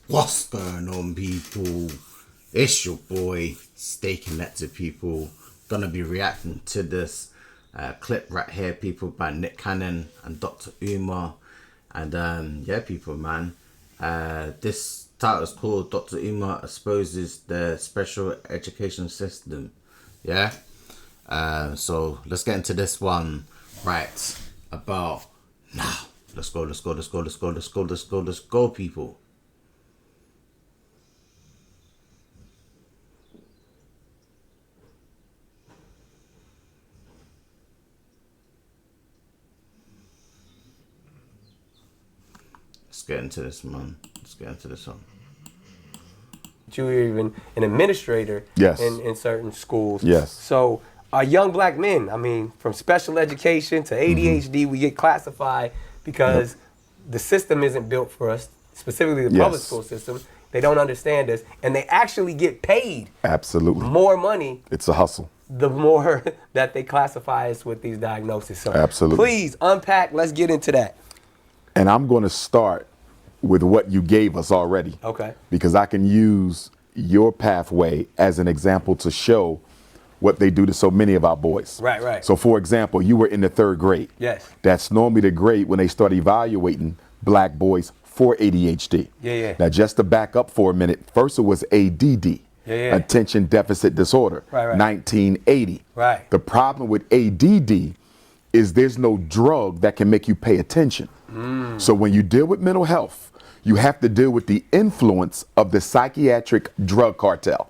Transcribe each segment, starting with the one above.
What's going on, people? It's your boy, Stay Connected, people. Gonna be reacting to this clip right here, people, by Nick Cannon and Dr. Umar. And yeah, people, man. This title is called Dr. Umar Exposes the Special Education System. Yeah? So let's get into this one right about now. Let's go, people. Let's get into this, man. Let's get into this one. You're even an administrator Yes. in certain schools. Yes. So our young black men, I mean, from special education to ADHD, we get classified because the system isn't built for us, specifically the public school system. They don't understand us, and they actually get paid Absolutely. more money It's a hustle. the more that they classify us with these diagnoses. So Absolutely. please unpack, let's get into that. And I'm going to start with what you gave us already. Okay. Because I can use your pathway as an example to show what they do to so many of our boys. Right, right. So for example, you were in the 3rd grade. Yes. That's normally the grade when they start evaluating black boys for ADHD. Yeah, yeah. Now just to back up for a minute, first it was ADD. Yeah. Attention Deficit Disorder. Right. 1980. Right. The problem with ADD is there's no drug that can make you pay attention. So when you deal with mental health, you have to deal with the influence of the psychiatric drug cartel.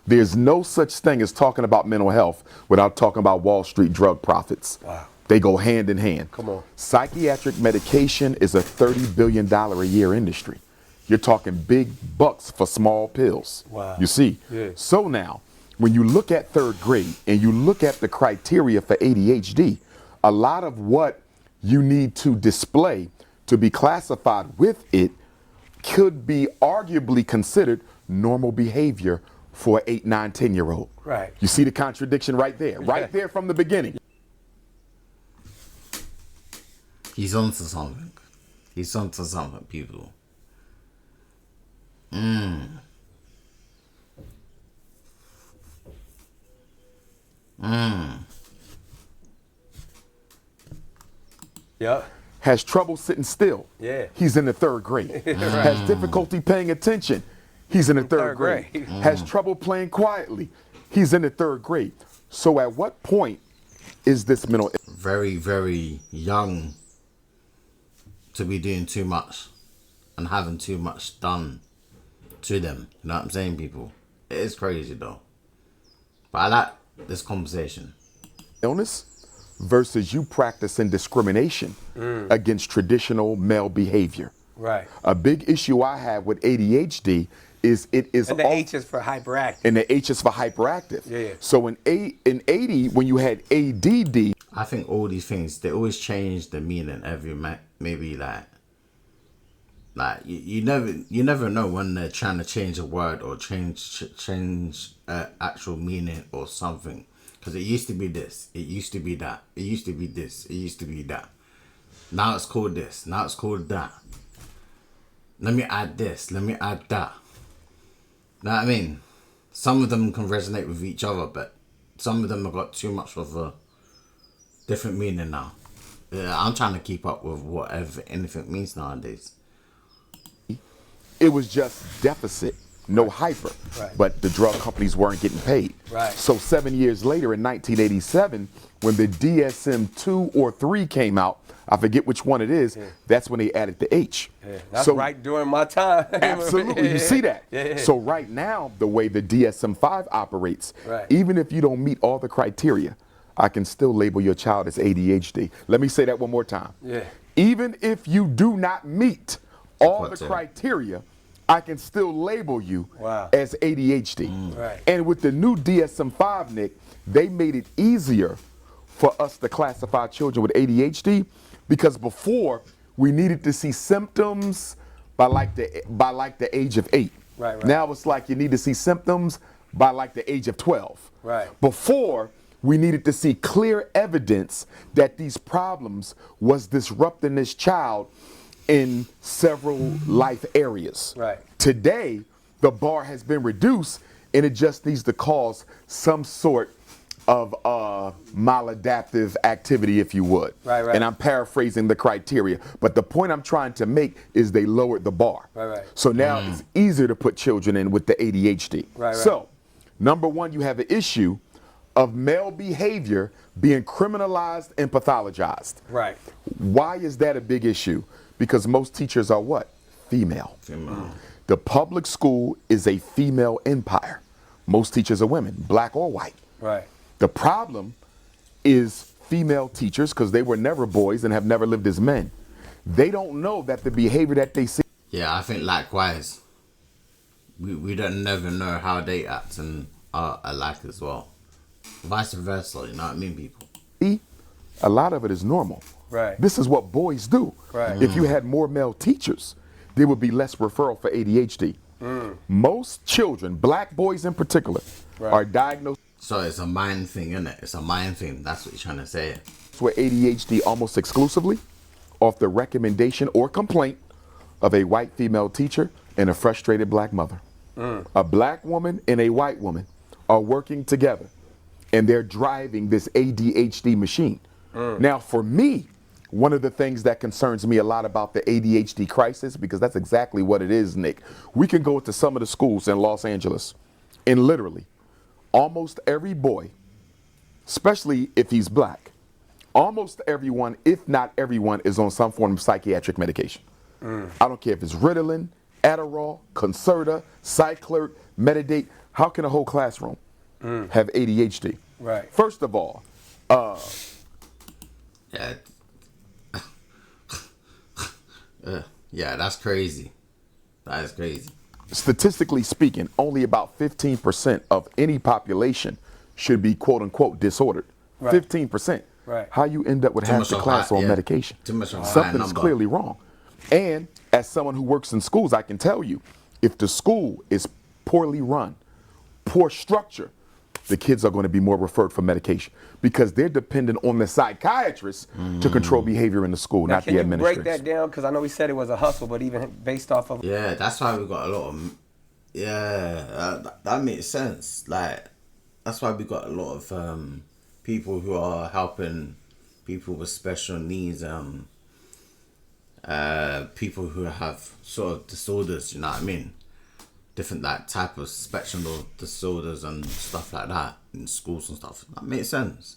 There's no such thing as talking about mental health without talking about Wall Street drug profits. Wow. They go hand in hand. Come on. Psychiatric medication is a $30 billion a year industry. You're talking big bucks for small pills. Wow. You see? Yeah. So now, when you look at 3rd grade and you look at the criteria for ADHD, a lot of what you need to display to be classified with it could be arguably considered normal behavior for an 8, 9, 10-year-old. Right. You see the contradiction right there, right there from the beginning. He's onto something. He's onto something, people. Yep. Has trouble sitting still. Yeah. He's in the 3rd grade. Has difficulty paying attention. He's in the 3rd grade. Has trouble playing quietly. He's in the 3rd grade. So at what point is this mental? Very, very young to be doing too much and having too much done to them. You know what I'm saying, people? It is crazy, though. But I like this conversation. Illness versus you practicing discrimination against traditional male behavior. Right. A big issue I have with ADHD is it is And the H is for hyperactive. and the H is for hyperactive. Yeah. So in 80 when you had ADD, I think all these things, they always change the meaning every maybe like you never know when they're trying to change a word or change actual meaning or something. Because it used to be this, it used to be that, it used to be this, it used to be that. Now it's called this, now it's called that. Let me add this, let me add that. Know what I mean? Some of them can resonate with each other, but some of them have got too much of a different meaning now. I'm trying to keep up with whatever anything means nowadays. it was just deficit, no hyper. Right. But the drug companies weren't getting paid. Right. So 7 years later in 1987, when the DSM-2 or 3 came out, I forget which one it is, that's when they added the H. Yeah, that's So- right during my time. Absolutely, you see that. Yeah. So right now, the way the DSM-5 operates, Right. even if you don't meet all the criteria, I can still label your child as ADHD. Let me say that one more time. Yeah. Even if you do not meet all the Criteria. criteria, I can still label you Wow. as ADHD. Right. And with the new DSM-5, Nick, they made it easier for us to classify children with ADHD because before we needed to see symptoms by like the age of 8. Right, right. Now it's like you need to see symptoms by like the age of 12. Right. Before, we needed to see clear evidence that these problems was disrupting this child in several life areas. Right. Today, the bar has been reduced, and it just needs to cause some sort of maladaptive activity, if you would. Right. And I'm paraphrasing the criteria, but the point I'm trying to make is they lowered the bar. Right. So now it's easier to put children in with the ADHD. Right. So, number one, you have an issue of male behavior being criminalized and pathologized. Right. Why is that a big issue? Because most teachers are what? Female. The public school is a female empire. Most teachers are women, black or white. Right. The problem is female teachers, because they were never boys and have never lived as men. They don't know that the behavior that they see. Yeah, I think likewise. We don't never know how they act and are alike as well. Vice versa, you know what I mean, people? A lot of it is normal. Right. This is what boys do. Right. If you had more male teachers, there would be less referral for ADHD. Most children, black boys in particular, are diagnosed So it's a mind thing, isn't it? It's a mind thing. That's what you're trying to say. with ADHD almost exclusively off the recommendation or complaint of a white female teacher and a frustrated black mother. A black woman and a white woman are working together, and they're driving this ADHD machine. Now, for me, one of the things that concerns me a lot about the ADHD crisis, because that's exactly what it is, Nick. We can go to some of the schools in Los Angeles, and literally, almost every boy, especially if he's black, almost everyone, if not everyone, is on some form of psychiatric medication. I don't care if it's Ritalin, Adderall, Concerta, Cyclerc, Metadate. How can a whole classroom have ADHD? Right. First of all, Yeah. Yeah, that's crazy. That is crazy. statistically speaking, only about 15% of any population should be quote unquote disordered. Right. 15%. Right. How you end up with half much the of class high- on yeah. medication? Too much of a high Something is number. clearly wrong. And as someone who works in schools, I can tell you, if the school is poorly run, poor structure, the kids are going to be more referred for medication because they're dependent on the psychiatrist to control behavior in the school, Now, not can the you break administrators. that down? Because I know we said it was a hustle, but even based off of Yeah, that's why we got a lot of. Yeah, that makes sense. Like, that's why we got a lot of people who are helping people with special needs. People who have sort of disorders. You know what I mean? Different like type of spectrum of disorders and stuff like that in schools and stuff. That makes sense.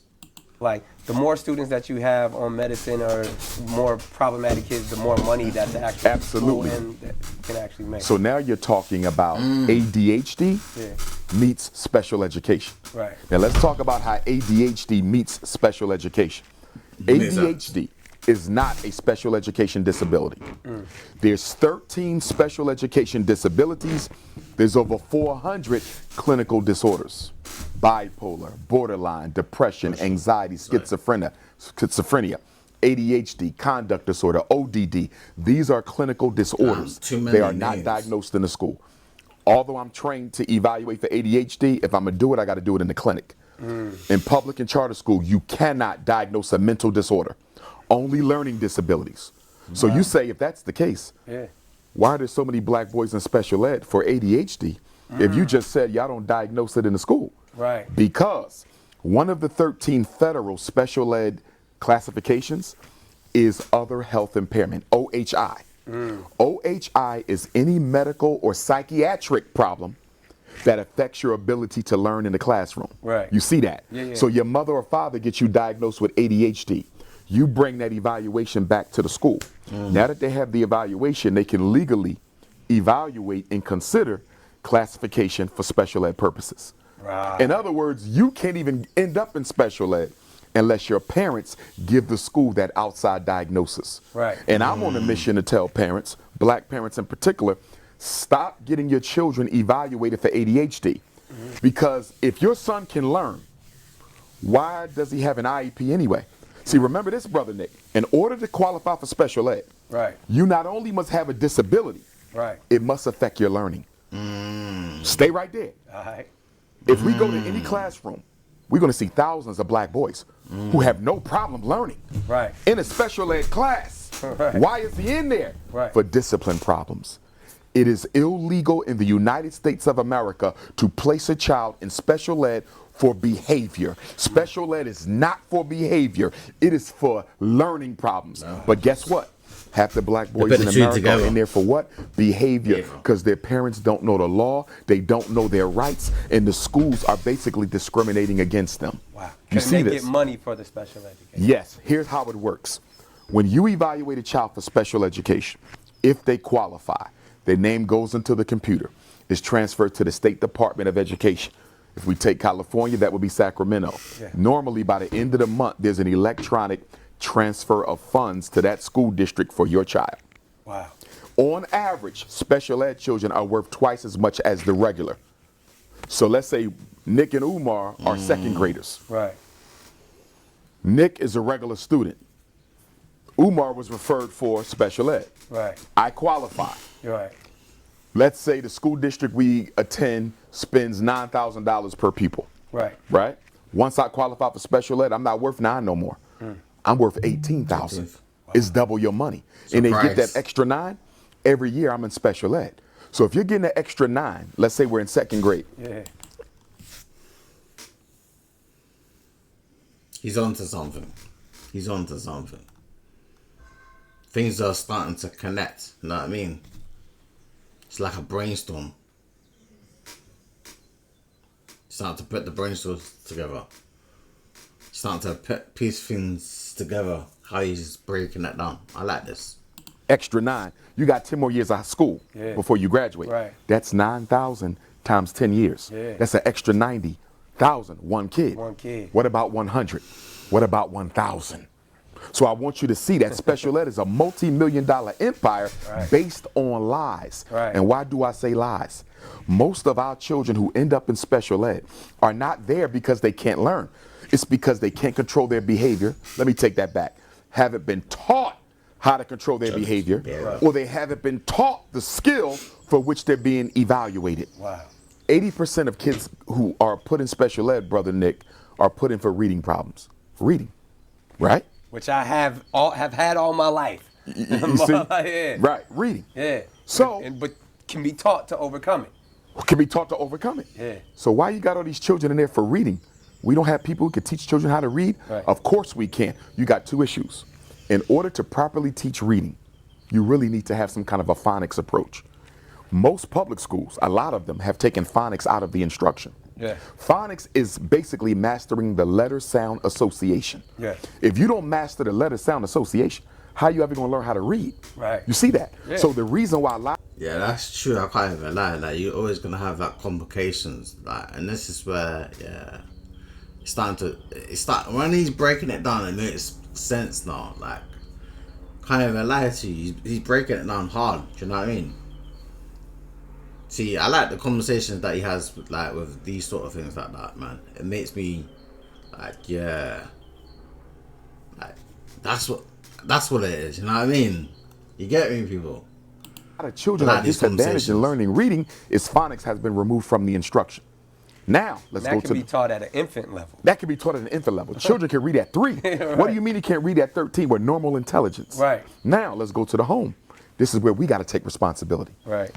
like the more students that you have on medicine or more problematic kids, the more money that the actual Absolutely. school and can actually make. So now you're talking about ADHD Yeah. meets special education. Right. Now let's talk about how ADHD meets special education. Makes sense. ADHD is not a special education disability. There's 13 special education disabilities. There's over 400 clinical disorders. Bipolar, borderline, depression, anxiety, schizophrenia, ADHD, conduct disorder, ODD. These are clinical disorders. Too many They are not names. diagnosed in the school. Although I'm trained to evaluate for ADHD, if I'm gonna do it, I gotta do it in the clinic. In public and charter school, you cannot diagnose a mental disorder, only learning disabilities. So you say, if that's the case, Yeah. why are there so many black boys in special ed for ADHD if you just said y'all don't diagnose it in the school? Right. Because one of the 13 federal special ed classifications is other health impairment, OHI. OHI is any medical or psychiatric problem that affects your ability to learn in the classroom. Right. You see that? Yeah, yeah. So your mother or father gets you diagnosed with ADHD. You bring that evaluation back to the school. Now that they have the evaluation, they can legally evaluate and consider classification for special ed purposes. Right. In other words, you can't even end up in special ed unless your parents give the school that outside diagnosis. Right. And I'm on a mission to tell parents, black parents in particular, stop getting your children evaluated for ADHD. Because if your son can learn, why does he have an IEP anyway? See, remember this, Brother Nick. In order to qualify for special ed, Right. you not only must have a disability, Right. it must affect your learning. Stay right there. All right. If we go to any classroom, we're going to see thousands of black boys who have no problem learning. Right. In a special ed class, Right. Why is he in there? Right. For discipline problems. It is illegal in the United States of America to place a child in special ed for behavior. Special ed is not for behavior. It is for learning problems. But guess what? Half the black boys put in the two America together. are in there for what? Behavior. Because their parents don't know the law, they don't know their rights, and the schools are basically discriminating against them. Wow. You see they this? get money for the special education. Yes, here's how it works. When you evaluate a child for special education, if they qualify, their name goes into the computer. It's transferred to the State Department of Education. If we take California, that would be Sacramento. Yeah. Normally, by the end of the month, there's an electronic transfer of funds to that school district for your child. Wow. On average, special ed children are worth twice as much as the regular. So let's say Nick and Umar are second graders. Right. Nick is a regular student. Umar was referred for special ed. Right. I qualify. Right. Let's say the school district we attend spends $9,000 per pupil. Right. Right? Once I qualify for special ed, I'm not worth 9 no more. I'm worth 18,000. Wow. It's double your money. And they get that extra 9 every year. I'm in special ed. So if you're getting an extra 9, let's say we're in second grade. Yeah. He's onto something. He's onto something. Things are starting to connect. You know what I mean? It's like a brainstorm. Starting to put the brainstorms together. Starting to piece things together. How he's breaking that down. I like this. Extra 9. You got 10 more years of school before you graduate. Right. That's 9,000 times 10 years. Yeah. That's an extra 90,000. One kid. One kid. What about 100? What about 1,000? So I want you to see that special ed is a multi-million-dollar empire based on lies. Right. And why do I say lies? Most of our children who end up in special ed are not there because they can't learn. It's because they can't control their behavior. Let me take that back. Haven't been taught how to control their behavior, or they haven't been taught the skill for which they're being evaluated. Wow. 80% of kids who are put in special ed, Brother Nick, are put in for reading problems. Reading, right? Which I have had all my life. You see? Yeah. Right, reading. Yeah. So, but can be taught to overcome it. can be taught to overcome it. Yeah. So why you got all these children in there for reading? We don't have people who can teach children how to read? Right. Of course we can. You got 2 issues. In order to properly teach reading, you really need to have some kind of a phonics approach. Most public schools, a lot of them, have taken phonics out of the instruction. Yeah. Phonics is basically mastering the letter sound association. Yeah. If you don't master the letter sound association, how you ever going to learn how to read? Right. You see that? Yeah. So the reason why a lot Yeah, that's true. I can't even lie. Like, you're always gonna have like complications. Like, and this is where, when he's breaking it down, it makes sense now. Like, can't even lie to you. He's breaking it down hard. Do you know what I mean? See, I like the conversations that he has with these sort of things like that, man. It makes me like, that's what it is. You know what I mean? You get me, people? A lot of children Like are these disadvantaged in conversations. learning reading is phonics has been removed from the instruction. Now, let's That go can to be taught at an infant level. that can be taught at an infant level. Children can read at 3. What do you mean he can't read at 13 with normal intelligence? Right. Now, let's go to the home. This is where we got to take responsibility. Right.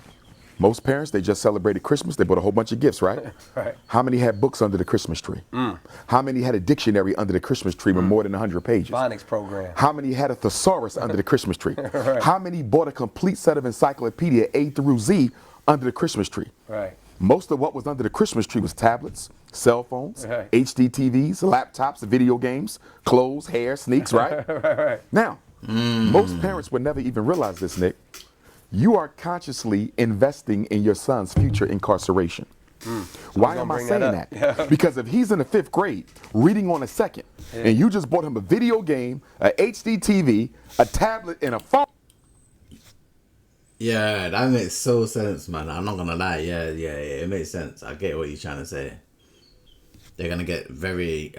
Most parents, they just celebrated Christmas. They bought a whole bunch of gifts, right? Right. How many had books under the Christmas tree? How many had a dictionary under the Christmas tree with more than 100 pages? Phonics program. How many had a thesaurus under the Christmas tree? How many bought a complete set of encyclopedia A through Z under the Christmas tree? Right. Most of what was under the Christmas tree was tablets, cell phones, Right. HD TVs, laptops, video games, clothes, hair, sneaks, right? Right. Now, most parents would never even realize this, Nick. You are consciously investing in your son's future incarceration. Why am I bring saying that that? up. Because if he's in the 5th grade, reading on a second, and you just bought him a video game, a HD TV, a tablet, and a phone. Yeah, that makes so sense, man. I'm not gonna lie. Yeah, it makes sense. I get what you're trying to say. They're gonna get very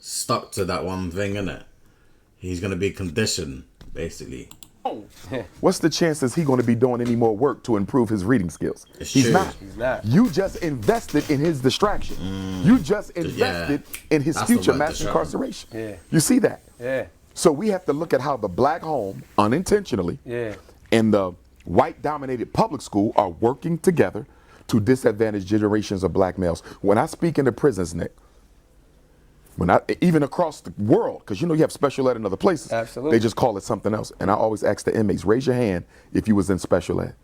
stuck to that one thing, innit? He's gonna be conditioned, basically. What's the chances he's going to be doing any more work to improve his reading skills? It's He's true. not. He's not. You just invested in his distraction. You just invested in his That's the future word, mass distraction. incarceration. Yeah. You see that? Yeah. So we have to look at how the black home, unintentionally, and the white-dominated public school are working together to disadvantage generations of black males. When I speak in the prisons, Nick, even across the world, because you have special ed in other places, Absolutely. they just call it something else. And I always ask the inmates, raise your hand if you was in special ed.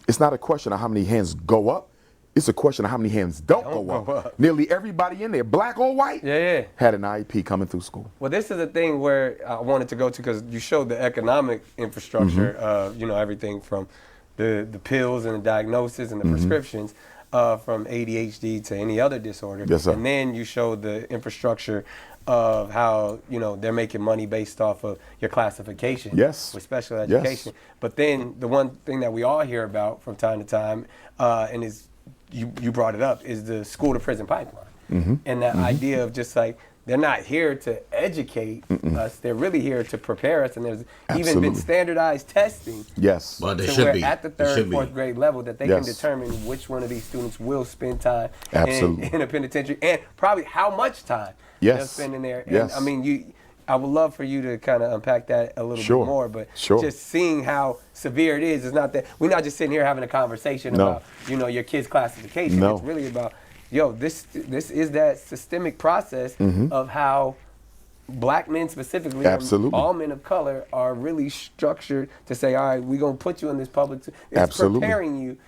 It's not a question of how many hands go up. It's a question of how many hands don't go up. Nearly everybody in there, black or white, had an IEP coming through school. Well, this is a thing where I wanted to go to, because you showed the economic infrastructure of, everything from the pills and the diagnosis and the prescriptions, from ADHD to any other disorder. Yes, sir. And then you showed the infrastructure of how, they're making money based off of your classification with special education. But then the one thing that we all hear about from time to time, and is you brought it up, is the school to prison pipeline. And that idea of just like, they're not here to educate us, they're really here to prepare us. And there's even been standardized testing Well, they to should where be. at the third, fourth grade level that they can determine which one of these students will spend time in a penitentiary, and probably how much time they'll spend in there. And I mean, I would love for you to kind of unpack that a little bit more, but just seeing how severe it is not that we're not just sitting here having a conversation about, your kid's classification. It's really about, this is that systemic process of how black men specifically, all men of color, are really structured to say, all right, we're going to put you in this public. It's preparing you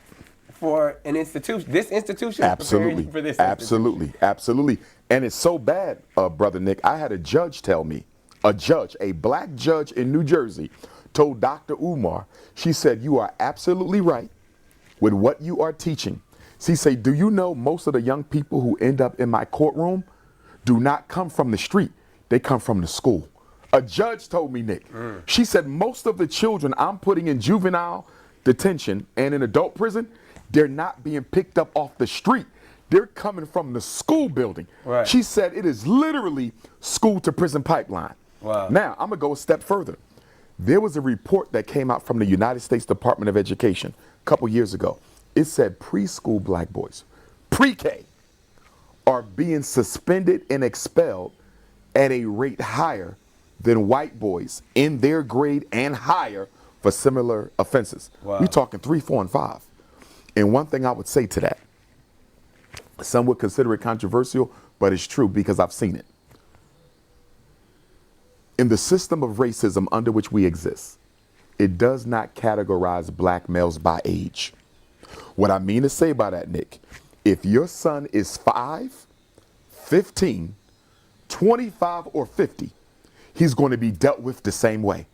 for an institution. This institution is preparing you for this institution. Absolutely. And it's so bad, Brother Nick, I had a judge tell me, a black judge in New Jersey, told Dr. Umar, she said, you are absolutely right with what you are teaching. She said, do you know most of the young people who end up in my courtroom do not come from the street, they come from the school. A judge told me, Nick, she said most of the children I'm putting in juvenile detention and in adult prison, they're not being picked up off the street. They're coming from the school building. She said it is literally school to prison pipeline. Now, I'm going to go a step further. There was a report that came out from the United States Department of Education a couple years ago. It said preschool black boys, pre-K, are being suspended and expelled at a rate higher than white boys in their grade and higher for similar offenses. We're talking 3, 4, and 5. And one thing I would say to that, some would consider it controversial, but it's true because I've seen it. In the system of racism under which we exist, it does not categorize black males by age. What I mean to say by that, Nick, if your son is 5, 15, 25, or 50, he's going to be dealt with the same way.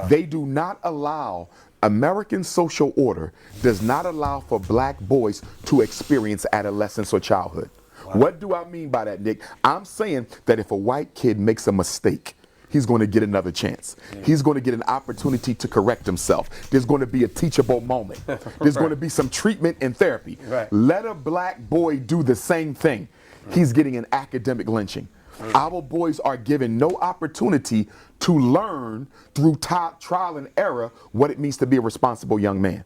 They do not allow, American social order does not allow for black boys to experience adolescence or childhood. What do I mean by that, Nick? I'm saying that if a white kid makes a mistake, he's going to get another chance. He's going to get an opportunity to correct himself. There's going to be a teachable moment. There's going to be some treatment and therapy. Let a black boy do the same thing. He's getting an academic lynching. Our boys are given no opportunity to learn through trial and error what it means to be a responsible young man.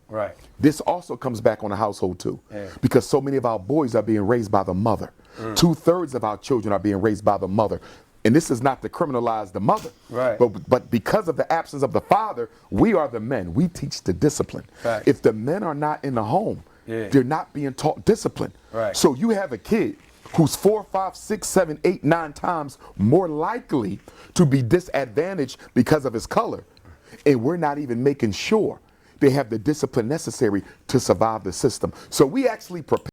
This also comes back on the household too, because so many of our boys are being raised by the mother. 2/3 of our children are being raised by the mother. And this is not to criminalize the mother, but because of the absence of the father, we are the men. We teach the discipline. If the men are not in the home, they're not being taught discipline. So you have a kid who's 4, 5, 6, 7, 8, 9 times more likely to be disadvantaged because of his color. And we're not even making sure they have the discipline necessary to survive the system. So we actually prepare